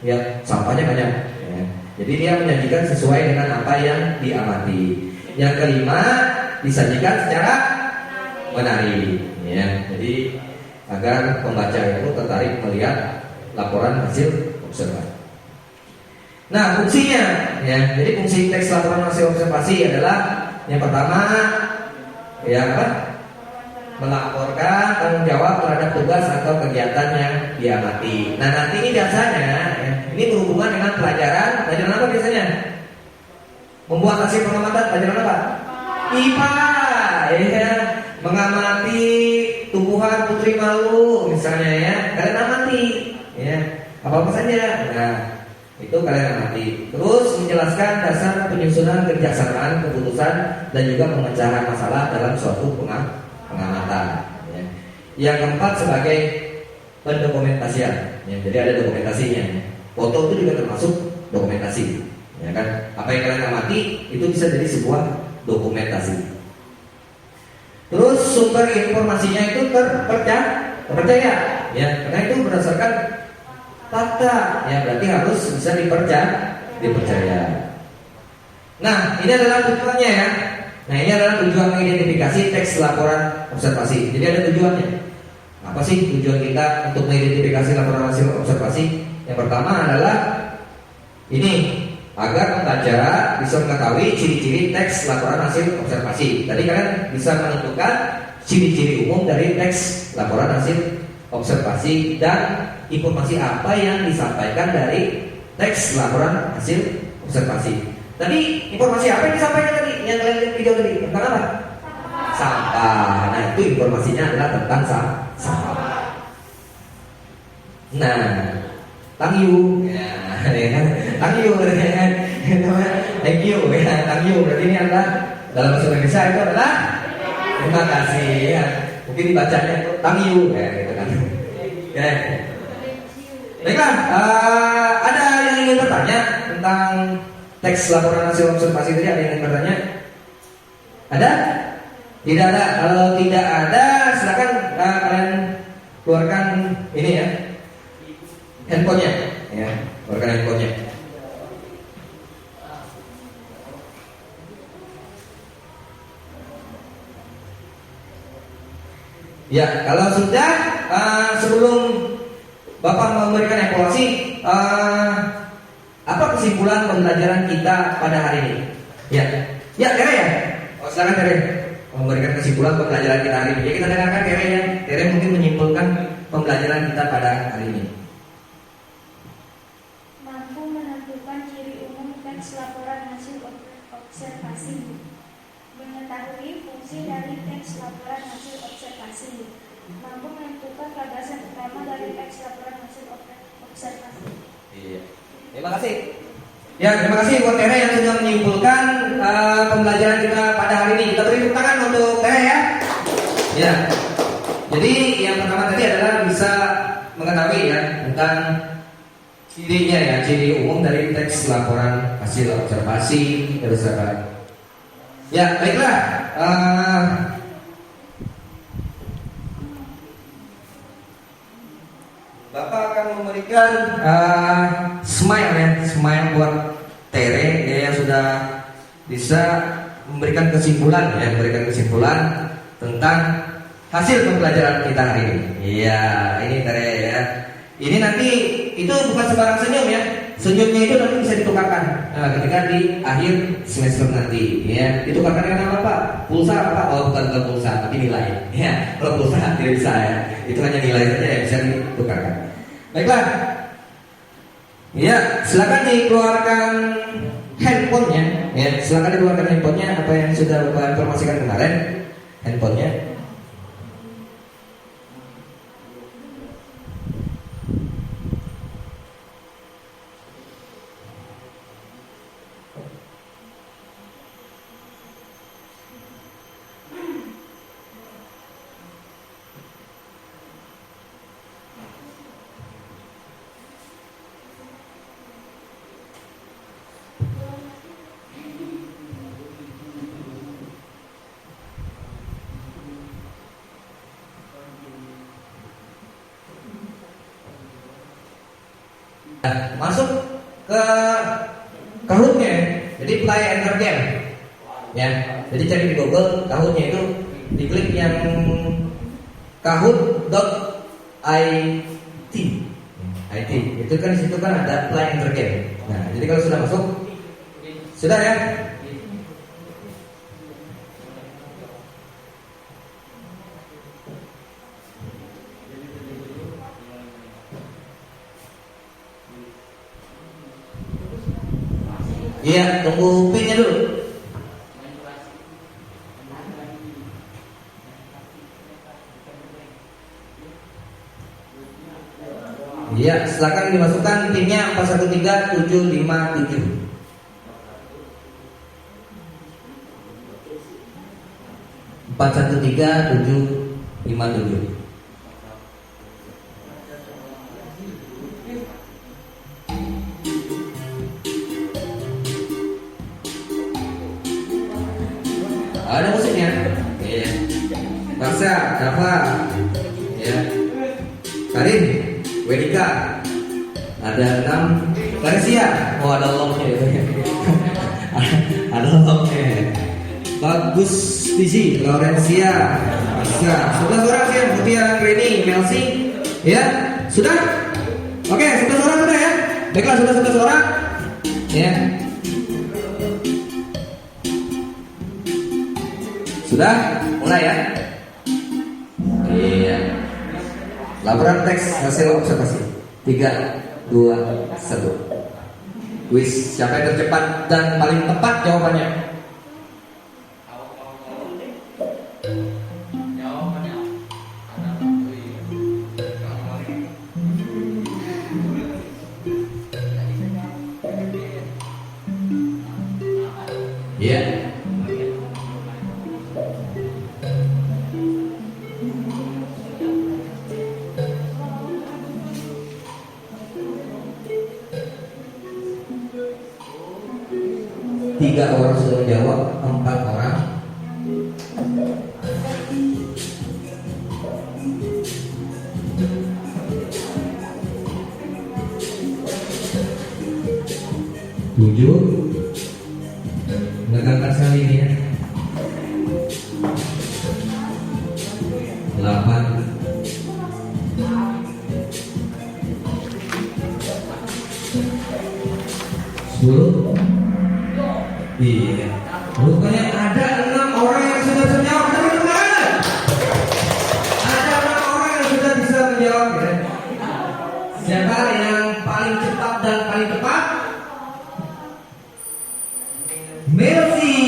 S1: ya, sampahnya banyak ya. Jadi dia menyajikan sesuai dengan apa yang diamati. Yang kelima, disajikan secara menarik ya. Jadi agar pembaca itu tertarik melihat laporan hasil observasi. Nah, fungsinya ya. Jadi fungsi teks laporan hasil observasi adalah yang pertama ya apa? Melaporkan tanggung jawab terhadap tugas atau kegiatan yang diamati. Nah, nanti ini biasanya ya, ini berhubungan dengan pelajaran apa biasanya? Membuat hasil pengamatan pelajaran apa? IPA ya. Mengamati tumbuhan putri malu misalnya ya. Kalian amati ya. Apa saja. Nah, itu kalian amati. Terus menjelaskan dasar penyusunan kebijaksanaan keputusan dan juga pemecahan masalah dalam suatu pengamatan ya. Yang keempat sebagai pendokumentasian ya. Jadi ada dokumentasinya ya. Foto itu juga termasuk dokumentasi ya kan. Apa yang kalian amati itu bisa jadi sebuah dokumentasi. Terus sumber informasinya itu terpercaya ya. Karena itu berdasarkan fakta ya, berarti harus bisa dipercaya. Nah, ini adalah tujuannya ya. Nah, ini adalah tujuan mengidentifikasi teks laporan observasi. Jadi ada tujuannya. Apa sih tujuan kita untuk mengidentifikasi laporan hasil observasi? Yang pertama adalah ini, agar pembaca bisa mengetahui ciri-ciri teks laporan hasil observasi. Tadi kalian bisa menentukan ciri-ciri umum dari teks laporan hasil observasi dan informasi apa yang disampaikan dari teks laporan hasil observasi. Tadi informasi apa yang disampaikan tadi? Yang kalian lihat video tadi tentang apa? Sampah. Nah, itu informasinya adalah tentang sampah. Nah, thank you ya, kan? Thank you ya. Thank you ya, thank you. Berarti ini adalah dalam bahasa Indonesia itu adalah terima kasih ya. Mungkin dibacanya itu thank you ya, gitu kan. Ya. Baiklah, ada yang ingin bertanya tentang teks laporan hasil observasi tadi? Ada yang ingin bertanya? Ada? Tidak ada. Kalau tidak ada, silakan kalian keluarkan ini ya, handphonenya, ya, keluarkan handphonenya. Ya, kalau sudah, sebelum Bapak memberikan evaluasi, apa kesimpulan pembelajaran kita pada hari ini? Ya, Tere ya. Oh, silakan Tere memberikan kesimpulan pembelajaran kita hari ini. Ya, kita dengarkan Tere ya. Tere mungkin menyimpulkan pembelajaran kita pada hari ini.
S7: Mampu menentukan ciri umum teks laporan hasil observasi. Mengetahui fungsi dari teks laporan hasil mampu menentukan gagasan utama dari teks laporan hasil observasi.
S1: Iya. Terima kasih. Ya, terima kasih buat Tere yang sudah menyimpulkan pembelajaran kita pada hari ini. Kita beri tepuk tangan untuk Tere ya. Ya. Jadi yang pertama tadi adalah bisa mengetahui ya tentang cirinya ya, ciri umum dari teks laporan hasil observasi berdasarkan. Ya, baiklah. Bapak akan memberikan smile ya, smile buat Tere ya, yang sudah bisa memberikan kesimpulan ya, memberikan kesimpulan tentang hasil pembelajaran kita hari ini. Iya, ini Tere ya. Ini nanti itu bukan sembarang senyum ya. Senyumnya itu nanti bisa ditukarkan ketika di akhir semester nanti ya. Ditukarkan dengan apa Pak? Pulsa apa? Oh bukan pulsa, tapi nilai ya. Kalau pulsa tidak bisa ya. Itu hanya nilai saja yang bisa ditukarkan. Baiklah. Ya, silakan dikeluarkan handphonenya ya. Silakan dikeluarkan handphonenya, apa yang sudah Bapak informasikan kemarin. Handphonenya. Masuk ke Kahoot-nya. Jadi play enter game. Ya. Jadi cari di Google Kahoot-nya itu, diklik yang kahoot.it. IT. Itu kan di situ kan ada play enter game. Nah, jadi kalau sudah masuk, sudah ya. Iya, tunggu pinnya dulu. Iya, silakan dimasukkan pinnya 413757. 413757. Ada musiknya. Iya. Marsha, Dava, ya. Karin, Wedika. Ada 6. Valencia. Oh, ada longnya itu ya. Ada longnya. Bagus Tizi, Laurencia, Marsha. Sudah orang ya, Mutia, Reni, Melsi. Ya, sudah? Oke, sudah suara sudah ya. Baiklah, sudah suara. Ya. Sudah? Mulai ya? Iya. Laporan teks hasil observasi. 3, 2, 1. Wis, siapa yang tercepat dan paling tepat jawabannya? Iya. Tiga orang sudah menjawab, 4 orang. Tujuh. Menegakkan sekali ini ya. 8. 10. Iya. Rupanya ada 6 orang yang sudah menjawab. Ada 6 orang yang sudah bisa menjawab ya. Siapa yang paling cepat dan paling tepat? Melsi,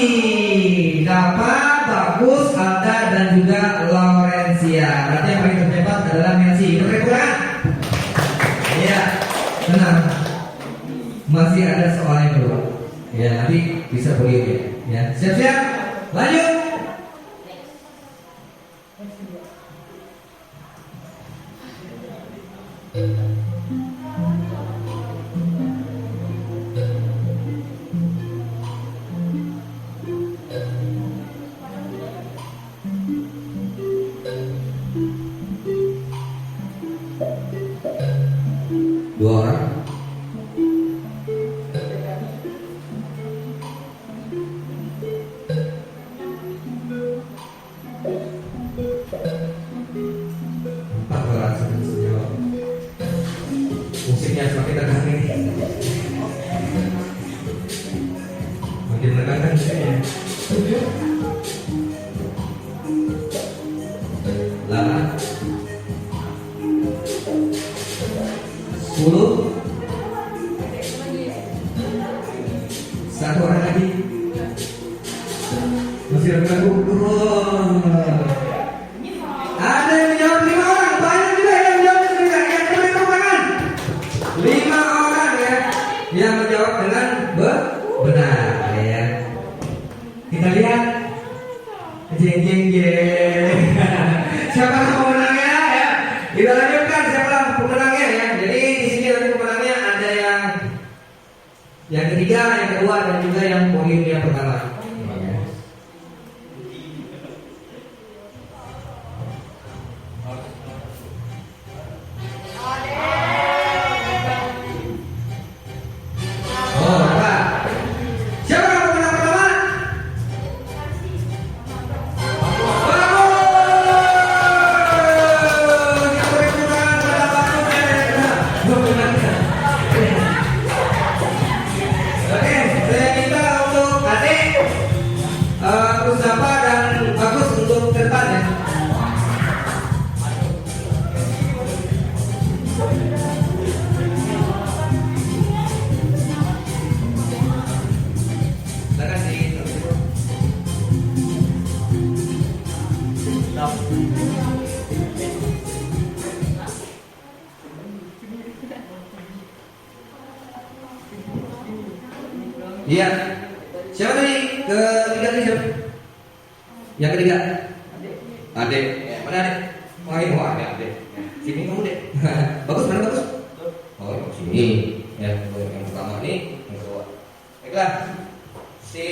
S1: Dava, Bagus, Alda dan juga Laurencia. Valencia. Berarti yang paling tercepat adalah Mercy. Kita beri tepuk tangan. Iya, tenang. Masih ada soal yang kedua. Ya, nanti bisa boleh ya. Ya, siap-siap. Lanjut. Dua orang. Empat orang sudah sejauh. Musiknya semakin tegang ini. Makin menegangkan musiknya. 8 10. Satu orang lagi. Masih ragu-ragu. Ada yang menjawab 5 orang. Banyak juga yang menjawab dengan yang beri tepuk tangan. 5 orang ya yang menjawab dengan benar ya. Kita lihat. Jeng jeng jeng. Siapa pemenangnya ya? Kita lanjutkan siapa pemenangnya ya. Jadi di sini nanti pemenangnya ada yang ketiga, yang kedua, dan juga yang podium yang pertama. Oh, apa? Siapa yang pemenang pertama? Oke, saya minta untuk adik, Mustafa dan Bagus untuk ke depan ya. Terima kasih. Iya. Siapa tadi? Ketiga tadi siapa? Yang ketiga. Adek. Mana adek? Wah, ini adek. Sini kamu dek. Bagus, mana bagus? Oh, yang sini. Ya, yang pertama ini, yang kedua. Baiklah. Si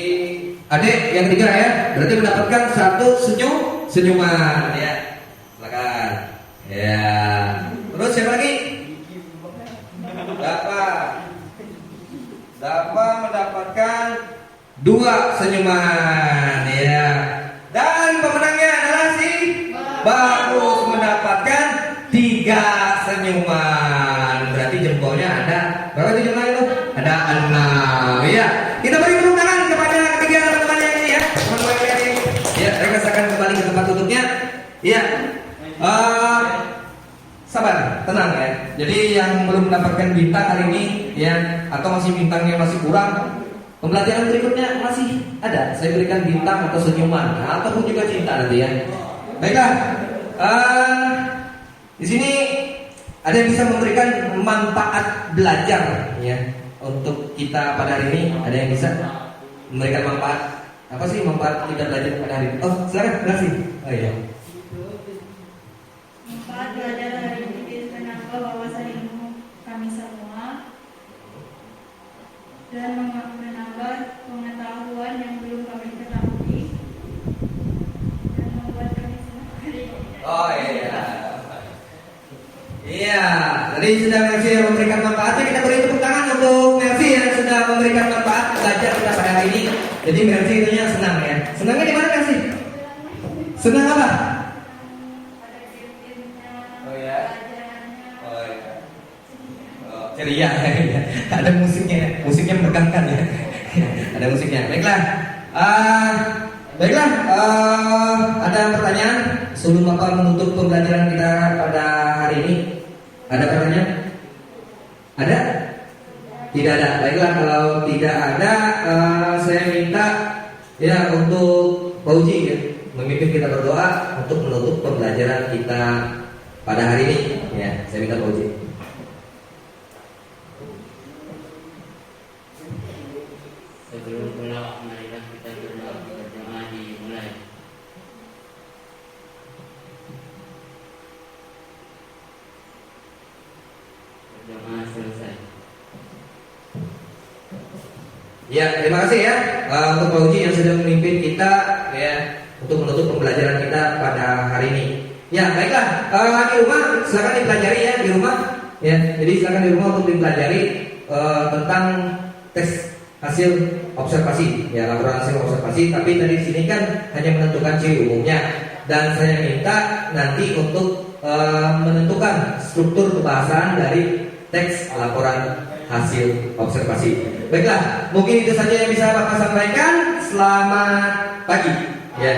S1: adek yang ketiga ya, berarti mendapatkan satu senyuman ya. Silakan. Ya. Terus siapa lagi? Dapat mendapatkan 2 senyuman ya. Dan pemenangnya adalah si Bagus mendapatkan 3 senyuman. Berarti jempolnya ada berapa tuh jempolnya itu? Ada 6 ya. Kita beri tepuk tangan kepada ketiga teman-teman yang ini ya. Teman-teman yang ini. Ya, mereka akan kembali ke tempat duduknya. Ya. Sabar, tenang ya. Jadi yang belum mendapatkan bintang kali ini ya, atau masih bintangnya masih kurang, pembelajaran berikutnya masih ada. Saya berikan bintang atau senyuman, ataupun juga cinta nanti ya. Baiklah, di sini ada yang bisa memberikan manfaat belajar ya untuk kita pada hari ini. Ada yang bisa memberikan manfaat apa sih manfaat kita belajar pada hari ini? Oh, silakan, terima kasih. Oh iya.
S7: Manfaat belajar hari ini menambah wawasan ilmu kami semua dan menambah pengetahuan yang belum kami ketahui dan membuat kami senang.
S1: Oh iya. Iya, tadi sudah Mercy yang memberikan manfaatnya. Kita beri tepuk tangan untuk Mercy yang sudah memberikan manfaat belajar kita pada hari ini. Jadi Mercy itunya senang ya. Senangnya di mana Mercy? Senang apa? Oh ya. Oh iya. Oh, ceria. Ada musiknya. Musiknya menegangkan ya. Ada musiknya. Baiklah. Ada pertanyaan sebelum Bapak menutup pembelajaran kita pada hari ini? Ada pertanyaan? Ada? Tidak ada. Baiklah, kalau tidak ada, saya minta ya untuk Pak Uji ya memimpin kita berdoa untuk menutup pembelajaran kita pada hari ini. Ya, saya minta Pak Uji.
S6: Sebelum berdoa, marilah kita berdoa dimulai. Berdoa selesai.
S1: Ya, terima kasih ya untuk Pak Uji yang sudah memimpin kita ya untuk menutup pembelajaran kita pada hari ini. Ya, baiklah. Di rumah silakan dipelajari ya di rumah. Ya, jadi silakan di rumah untuk dipelajari tentang tes hasil observasi, ya laporan hasil observasi. Tapi tadi di sini kan hanya menentukan ciri umumnya dan saya minta nanti untuk menentukan struktur pembahasan dari teks laporan hasil observasi. Baiklah, mungkin itu saja yang bisa Bapak sampaikan. Selamat pagi. Ya.